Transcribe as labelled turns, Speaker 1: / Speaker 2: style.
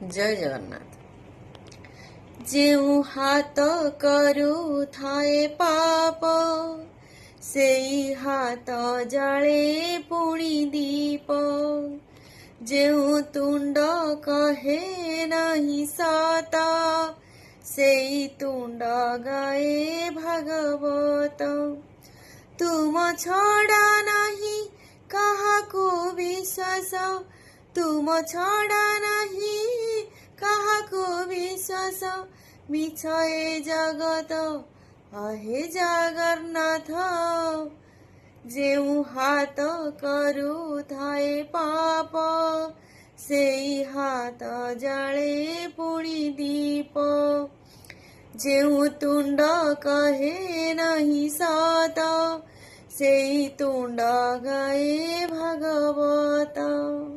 Speaker 1: जय जगन्नाथ। जेउ हाथ करुथाए पाप सेई हाथ जाले पुणी दीप। जेउ तुंड कहे नहीं सत सेई तुंड गाए भागवत। तुम छड़ा नहीं काहाको विश्वास, तुम छड़ा नहीं काहाको विश्वास। मिछ ए जगत अहे जगन्नाथ। जेउ हाथ करुथाए पाप सेई हाथ जाले पुणी दीप। जेउ तुंड कहे नहीं सत सेई तुंड गाए भागवत।